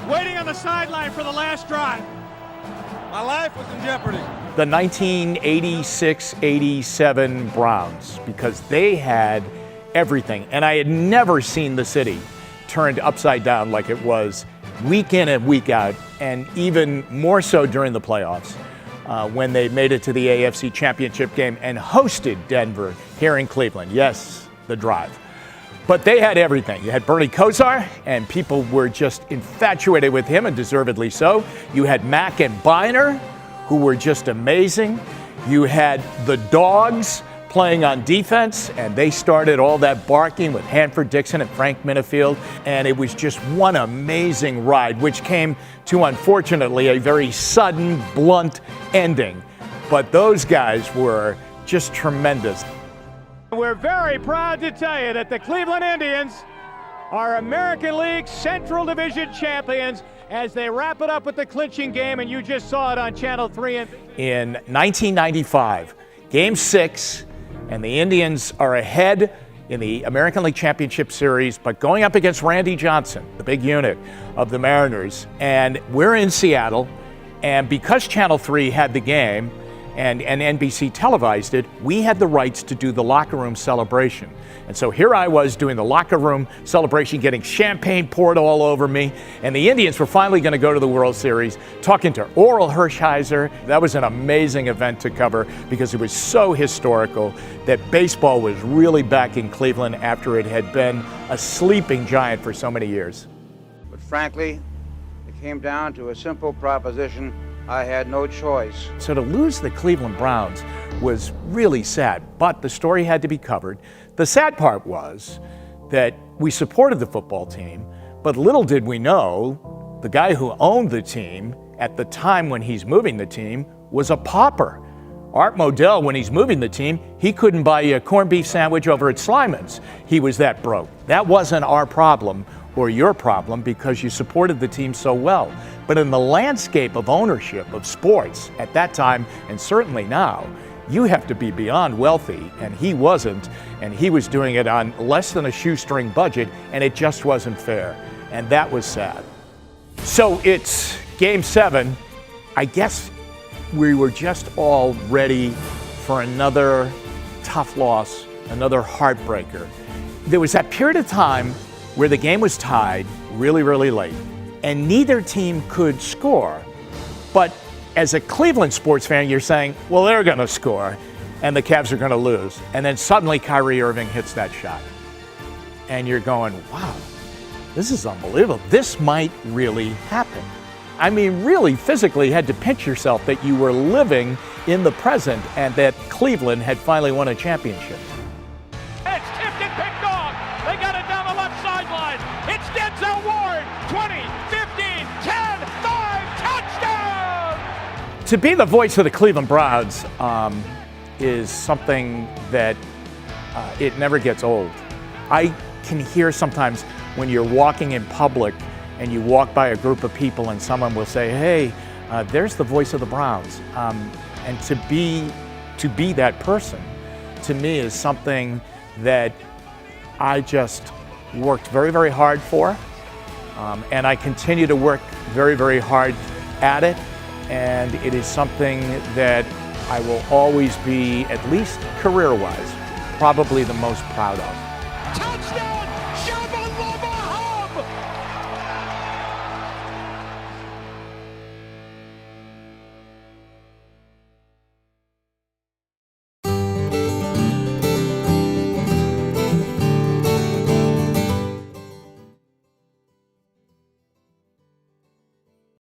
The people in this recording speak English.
waiting on the sideline for the last drive. My life was in jeopardy. The 1986-87 Browns, because they had everything. And I had never seen the city turned upside down like it was week in and week out, and even more so during the playoffs when they made it to the AFC Championship game and hosted Denver here in Cleveland. Yes, the Drive. But they had everything. You had Bernie Kosar, and people were just infatuated with him, and deservedly so. You had Mack and Biner, who were just amazing. You had the Dogs playing on defense, and they started all that barking with Hanford Dixon and Frank Minifield, and it was just one amazing ride, which came to, unfortunately, a very sudden, blunt ending. But those guys were just tremendous. We're very proud to tell you that the Cleveland Indians are American League Central Division champions as they wrap it up with the clinching game, and you just saw it on Channel 3. In 1995, Game 6, and the Indians are ahead in the American League Championship Series, but going up against Randy Johnson, the big unit of the Mariners. And we're in Seattle, and because Channel 3 had the game and NBC televised it, we had the rights to do the locker room celebration. And so here I was doing the locker room celebration, getting champagne poured all over me, and the Indians were finally going to go to the World Series, talking to Orel Hershiser. That was an amazing event to cover because it was so historical that baseball was really back in Cleveland after it had been a sleeping giant for so many years. But frankly, it came down to a simple proposition. I had no choice. So to lose the Cleveland Browns was really sad, but the story had to be covered. The sad part was that we supported the football team, but little did we know the guy who owned the team at the time when he's moving the team was a pauper. Art Modell, when he's moving the team, he couldn't buy a corned beef sandwich over at Slyman's. He was that broke. That wasn't our problem or your problem because you supported the team so well. But in the landscape of ownership of sports at that time, and certainly now, you have to be beyond wealthy, and he wasn't, and he was doing it on less than a shoestring budget, and it just wasn't fair, and that was sad. So it's Game 7. I guess we were just all ready for another tough loss, another heartbreaker. There was that period of time where the game was tied really, really late, and neither team could score. But as a Cleveland sports fan, you're saying, well, they're going to score, and the Cavs are going to lose. And then suddenly Kyrie Irving hits that shot. And you're going, wow, this is unbelievable. This might really happen. I mean, really physically had to pinch yourself that you were living in the present and that Cleveland had finally won a championship. It's tipped and picked off. They got it down the left sideline. It's Denzel Ward. 20, 15, 10, 5, touchdown! To be the voice of the Cleveland Browns is something that it never gets old. I can hear sometimes when you're walking in public and you walk by a group of people and someone will say, hey, there's the voice of the Browns. And to be that person, to me, is something that I just worked very, very hard for. And I continue to work very, very hard at it. And it is something that I will always be, at least career-wise, probably the most proud of.